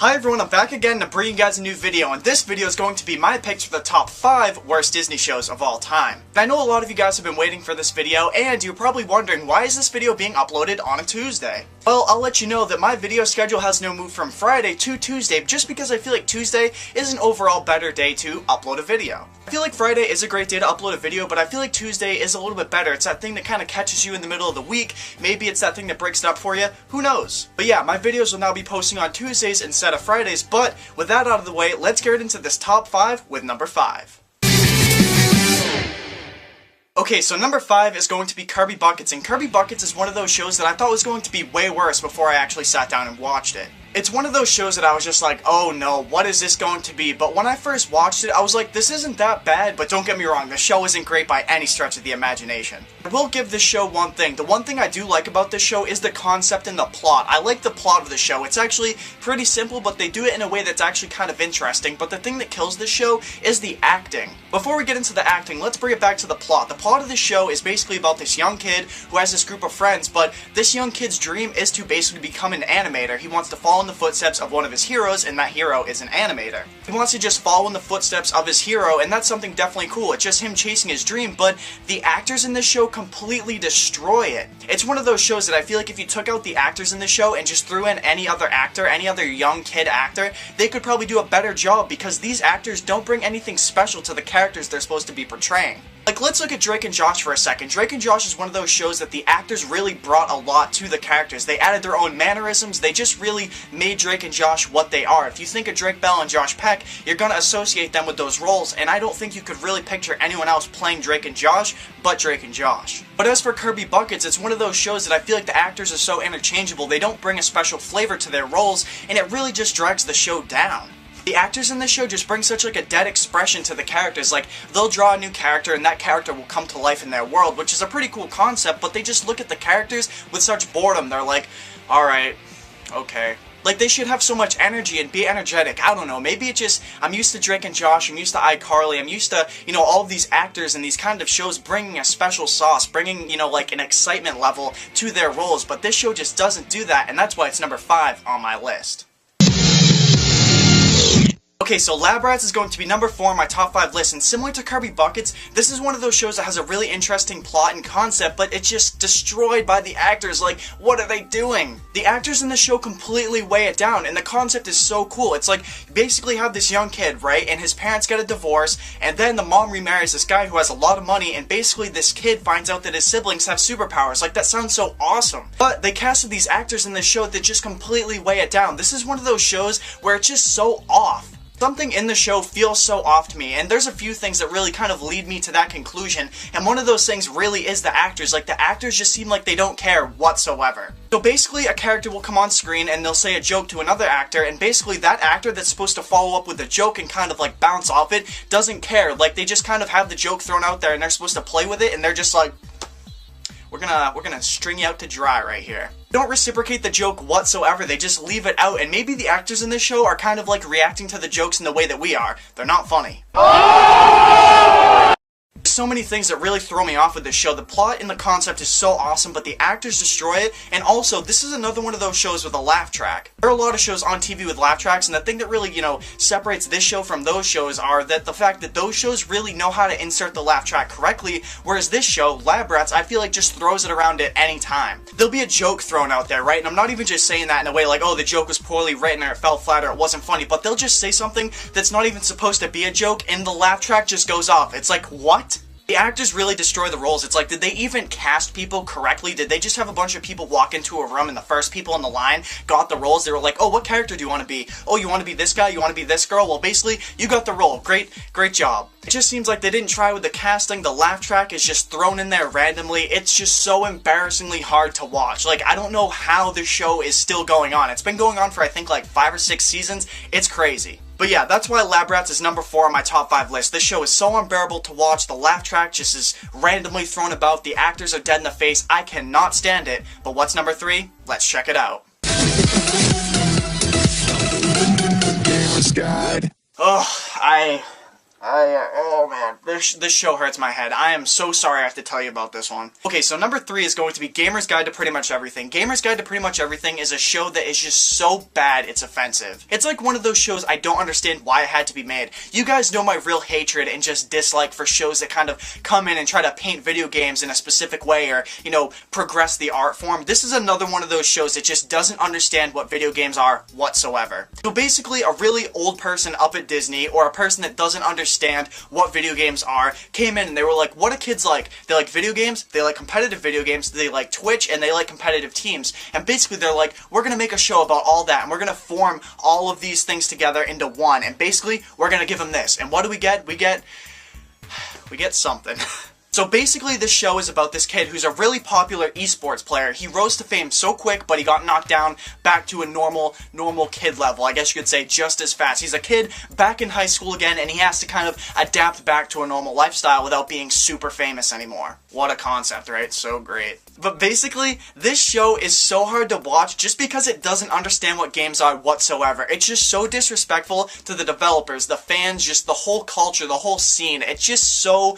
Hi everyone, I'm back again to bring you guys a new video, and this video is going to be my picks for the top 5 worst Disney shows of all time. And I know a lot of you guys have been waiting for this video, and you're probably wondering, why is this video being uploaded on a Tuesday? Well, I'll let you know that my video schedule has now moved from Friday to Tuesday, just because I feel like Tuesday is an overall better day to upload a video. I feel like Friday is a great day to upload a video, but I feel like Tuesday is a little bit better. It's that thing that kind of catches you in the middle of the week. Maybe it's that thing that breaks it up for you. Who knows? But yeah, my videos will now be posting on Tuesdays instead of Fridays, but with that out of the way, let's get into this top 5 with number 5. Okay, so number 5 is going to be Kirby Buckets, and Kirby Buckets is one of those shows that I thought was going to be way worse before I actually sat down and watched it. It's one of those shows that I was just like, oh no, what is this going to be? But when I first watched it, I was like, this isn't that bad, but don't get me wrong, the show isn't great by any stretch of the imagination. I will give this show one thing. The one thing I do like about this show is the concept and the plot. I like the plot of the show. It's actually pretty simple, but they do it in a way that's actually kind of interesting. But the thing that kills this show is the acting. Before we get into the acting, let's bring it back to the plot. The plot of this show is basically about this young kid who has this group of friends, but this young kid's dream is to basically become an animator. He wants to follow in the footsteps of one of his heroes, and that hero is an animator. He wants to just follow in the footsteps of his hero, and that's something definitely cool. It's just him chasing his dream, but the actors in this show completely destroy it. It's one of those shows that I feel like if you took out the actors in the show and just threw in any other actor, any other young kid actor, they could probably do a better job, because these actors don't bring anything special to the characters they're supposed to be portraying. Like, let's look at Drake and Josh for a second. Drake and Josh is one of those shows that the actors really brought a lot to the characters. They added their own mannerisms. They just really made Drake and Josh what they are. If you think of Drake Bell and Josh Peck, you're going to associate them with those roles, and I don't think you could really picture anyone else playing Drake and Josh but Drake and Josh. But as for Kirby Buckets, it's one of those shows that I feel like the actors are so interchangeable, they don't bring a special flavor to their roles, and it really just drags the show down. The actors in this show just bring such like a dead expression to the characters. Like, they'll draw a new character and that character will come to life in their world, which is a pretty cool concept, but they just look at the characters with such boredom. They're like, alright, okay. Like, they should have so much energy and be energetic. I don't know, maybe it's just, I'm used to Drake and Josh, I'm used to iCarly, I'm used to, you know, all of these actors and these kind of shows bringing a special sauce, bringing, you know, like an excitement level to their roles, but this show just doesn't do that, and that's why it's number 5 on my list. Okay, so Lab Rats is going to be number 4 on my top 5 list, and similar to Kirby Buckets, this is one of those shows that has a really interesting plot and concept, but it's just destroyed by the actors. Like, what are they doing? The actors in the show completely weigh it down, and the concept is so cool. It's like, you basically have this young kid, right, and his parents get a divorce, and then the mom remarries this guy who has a lot of money, and basically this kid finds out that his siblings have superpowers. Like, that sounds so awesome. But they casted these actors in this show that just completely weigh it down. This is one of those shows where it's just so off. Something in the show feels so off to me, and there's a few things that really kind of lead me to that conclusion, and one of those things really is the actors. Like, the actors just seem like they don't care whatsoever. So basically, a character will come on screen and they'll say a joke to another actor, and basically that actor that's supposed to follow up with the joke and kind of like bounce off it doesn't care. Like, they just kind of have the joke thrown out there and they're supposed to play with it, and they're just like, we're gonna string you out to dry right here. They don't reciprocate the joke whatsoever, they just leave it out, and maybe the actors in this show are kind of like reacting to the jokes in the way that we are. They're not funny. There's so many things that really throw me off with this show. The plot and the concept is so awesome, but the actors destroy it, and also, this is another one of those shows with a laugh track. There are a lot of shows on TV with laugh tracks, and the thing that really, you know, separates this show from those shows are that the fact that those shows really know how to insert the laugh track correctly, whereas this show, Lab Rats, I feel like just throws it around at any time. There'll be a joke thrown out there, right? And I'm not even just saying that in a way like, oh, the joke was poorly written or it fell flat or it wasn't funny, but they'll just say something that's not even supposed to be a joke, and the laugh track just goes off. It's like, what? The actors really destroy the roles. It's like, did they even cast people correctly? Did they just have a bunch of people walk into a room and the first people in the line got the roles? They were like, oh, what character do you want to be? Oh, you want to be this guy? You want to be this girl? Well, basically, you got the role. Great job. It just seems like they didn't try with the casting. The laugh track is just thrown in there randomly. It's just so embarrassingly hard to watch. Like, I don't know how the show is still going on. It's been going on for, I think, like 5 or 6 seasons. It's crazy. But yeah, that's why Lab Rats is number 4 on my top 5 list. This show is so unbearable to watch. The laugh track just is randomly thrown about. The actors are dead in the face. I cannot stand it. But what's number 3? Let's check it out. Gamer's Guide. Ugh, Oh man, this show hurts my head. I am so sorry I have to tell you about this one. Okay, so number 3 is going to be Gamer's Guide to Pretty Much Everything. Gamer's Guide to Pretty Much Everything is a show that is just so bad it's offensive. It's like one of those shows I don't understand why it had to be made. You guys know my real hatred and just dislike for shows that kind of come in and try to paint video games in a specific way or, you know, progress the art form. This is another one of those shows that just doesn't understand what video games are whatsoever. So basically, a really old person up at Disney, or a person that doesn't understand what video games are, came in and they were like, what do kids like? They like video games, they like competitive video games, they like Twitch, and they like competitive teams. And basically they're like, we're going to make a show about all that, and we're going to form all of these things together into one, and basically we're going to give them this. And what do we get? We get something. So basically this show is about this kid who's a really popular esports player. He rose to fame so quick, but he got knocked down back to a normal kid level. I guess you could say just as fast. He's a kid back in high school again, and he has to kind of adapt back to a normal lifestyle without being super famous anymore. What a concept, right? So great. But basically, this show is so hard to watch just because it doesn't understand what games are whatsoever. It's just so disrespectful to the developers, the fans, just the whole culture, the whole scene. It's just so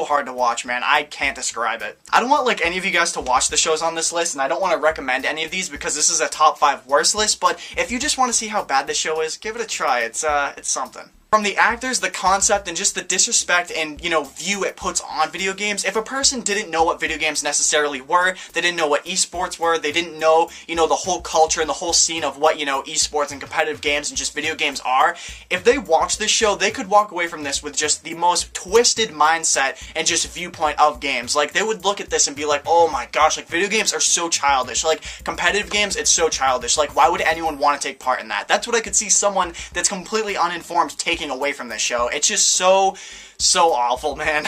hard to watch, man. I can't describe it. I don't want like any of you guys to watch the shows on this list, and I don't want to recommend any of these because this is a top 5 worst list, but if you just want to see how bad this show is, give it a try. It's something. From the actors, the concept, and just the disrespect and, you know, view it puts on video games, if a person didn't know what video games necessarily were, they didn't know what esports were, they didn't know, you know, the whole culture and the whole scene of what, you know, esports and competitive games and just video games are, if they watched this show, they could walk away from this with just the most twisted mindset and just viewpoint of games. Like, they would look at this and be like, oh my gosh, like, video games are so childish. Like, competitive games, it's so childish. Like, why would anyone want to take part in that? That's what I could see someone that's completely uninformed taking away from this show. It's just so awful, man.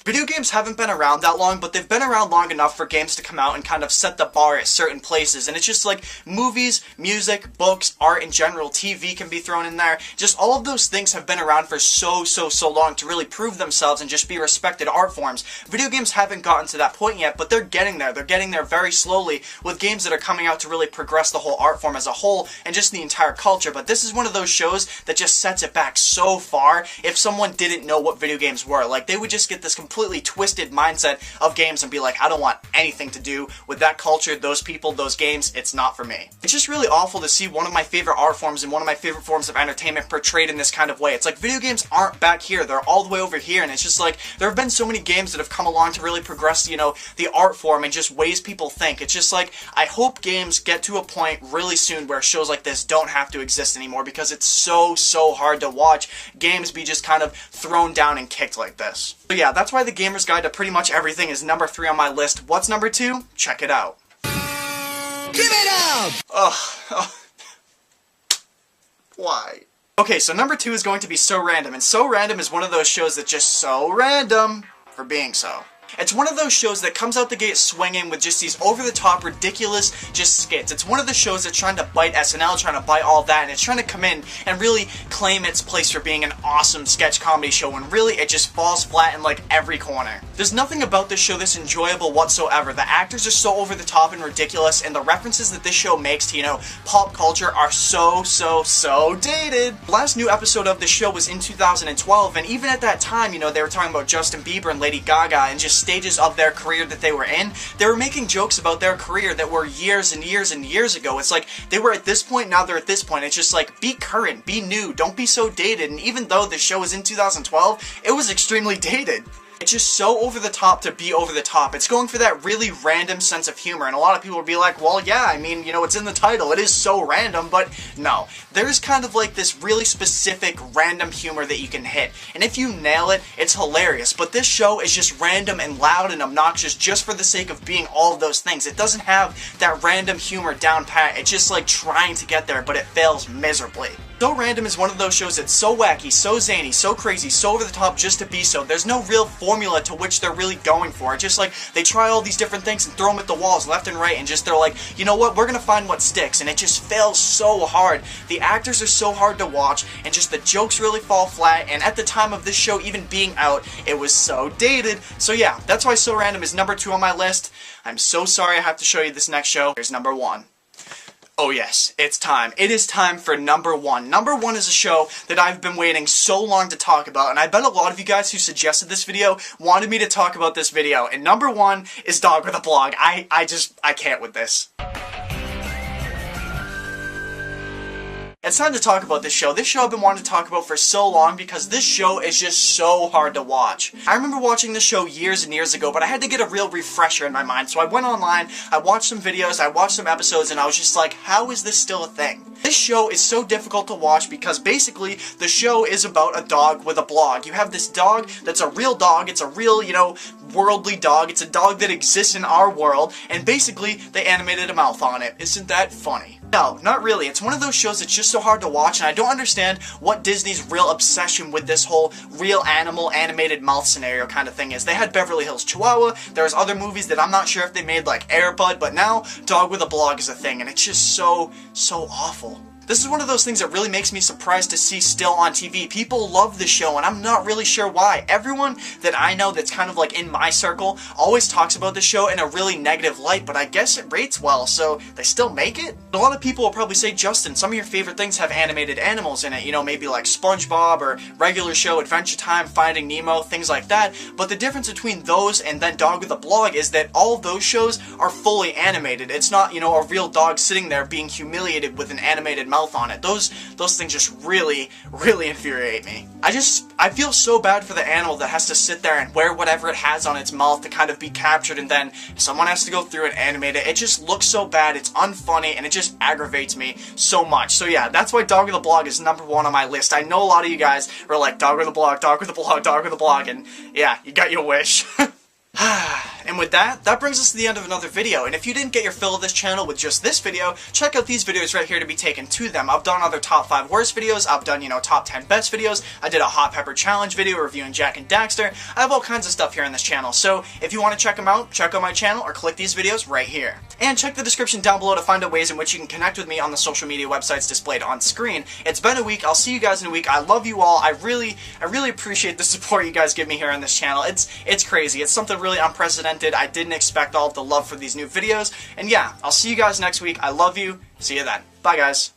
Video games haven't been around that long, but they've been around long enough for games to come out and kind of set the bar at certain places. And it's just like movies, music, books, art in general, TV can be thrown in there. Just all of those things have been around for so long to really prove themselves and just be respected art forms. Video games haven't gotten to that point yet, but they're getting there. They're getting there very slowly with games that are coming out to really progress the whole art form as a whole and just the entire culture. But this is one of those shows that just sets it back so far if someone didn't know what video games were. Like, they would just get this completely twisted mindset of games and be like, I don't want anything to do with that culture, those people, those games. It's not for me. It's just really awful to see one of my favorite art forms and one of my favorite forms of entertainment portrayed in this kind of way. It's like video games aren't back here, they're all the way over here, and it's just like there have been so many games that have come along to really progress, you know, the art form and just ways people think. It's just like, I hope games get to a point really soon where shows like this don't have to exist anymore, because it's so hard to watch games be just kind of thrown down and kicked like this. So yeah, that's why the Gamer's Guide to Pretty Much Everything is number 3 on my list. What's number 2? Check it out. Give it up! Ugh. Why? Okay, so number 2 is going to be So Random, and So Random is one of those shows that's just so random for being so. It's one of those shows that comes out the gate swinging with just these over-the-top, ridiculous, just skits. It's one of the shows that's trying to bite SNL, trying to bite all that, and it's trying to come in and really claim its place for being an awesome sketch comedy show, when really it just falls flat in like every corner. There's nothing about this show that's enjoyable whatsoever. The actors are so over-the-top and ridiculous, and the references that this show makes to, you know, pop culture are so dated. The last new episode of this show was in 2012, and even at that time, you know, they were talking about Justin Bieber and Lady Gaga and just stages of their career that they were in. They were making jokes about their career that were years and years ago. It's like they were at this point, now they're at this point. It's just like, be current, be new, don't be so dated. And even though the show was in 2012, it was extremely dated. It's just so over the top to be over the top. It's going for that really random sense of humor, and a lot of people will be like, well, yeah, I mean, you know, it's in the title, it is so random, but no. There's kind of like this really specific random humor that you can hit, and if you nail it, it's hilarious. But this show is just random and loud and obnoxious just for the sake of being all of those things. It doesn't have that random humor down pat. It's just like trying to get there, but it fails miserably. So Random is one of those shows that's so wacky, so zany, so crazy, so over the top just to be so. There's no real formula to which they're really going for. It's just like they try all these different things and throw them at the walls left and right, and just they're like, you know what, we're gonna find what sticks, and it just fails so hard. The actors are so hard to watch, and just the jokes really fall flat, and at the time of this show even being out, it was so dated. So yeah, that's why So Random is number 2 on my list. I'm so sorry I have to show you this next show. Here's number 1. Oh yes, it's time. It is time for number one. Number one is a show that I've been waiting so long to talk about, and I bet a lot of you guys who suggested this video wanted me to talk about this video, and number one is Dog with a Blog. I can't with this. It's time to talk about this show. This show I've been wanting to talk about for so long because this show is just so hard to watch. I remember watching this show years and years ago, but I had to get a real refresher in my mind. So I went online, I watched some videos, I watched some episodes, and I was just like, how is this still a thing? This show is so difficult to watch because basically the show is about a dog with a blog. You have this dog that's a real dog, it's a real, worldly dog, it's a dog that exists in our world, and basically they animated a mouth on it. Isn't that funny? No, not really. It's one of those shows that's just so hard to watch, and I don't understand what Disney's real obsession with this whole real animal animated mouth scenario kind of thing is. They had Beverly Hills Chihuahua, there's other movies that I'm not sure if they made like Air Bud, but now Dog with a Blog is a thing, and it's just so awful. This is one of those things that really makes me surprised to see still on TV. People love the show, and I'm not really sure why. Everyone that I know that's kind of like in my circle always talks about the show in a really negative light, but I guess it rates well, so they still make it? A lot of people will probably say, Justin, some of your favorite things have animated animals in it, maybe like SpongeBob or regular show, Adventure Time, Finding Nemo, things like that, but the difference between those and then Dog with a Blog is that all of those shows are fully animated. It's not, a real dog sitting there being humiliated with an animated mouth on it. Those things just really infuriate me. I feel so bad for the animal that has to sit there and wear whatever it has on its mouth to kind of be captured, and then someone has to go through and animate it. It just looks so bad, it's unfunny, and it just aggravates me so much. So yeah, that's why Dog with a Blog is number one on my list. I know a lot of you guys were like, Dog with a Blog, Dog with a Blog, Dog with a Blog, and yeah, you got your wish. And with that brings us to the end of another video, and if you didn't get your fill of this channel with just this video, check out these videos right here to be taken to them. I've done other top 5 worst videos, I've done, top 10 best videos, I did a hot pepper challenge video reviewing Jack and Daxter. I have all kinds of stuff here on this channel, so if you want to check them out, check out my channel or click these videos right here. And check the description down below to find out ways in which you can connect with me on the social media websites displayed on screen. It's been a week, I'll see you guys in a week. I love you all, I really appreciate the support you guys give me here on this channel. It's crazy, it's something really unprecedented. I didn't expect all of the love for these new videos, and yeah, I'll see you guys next week. I love you. See you then. Bye, guys.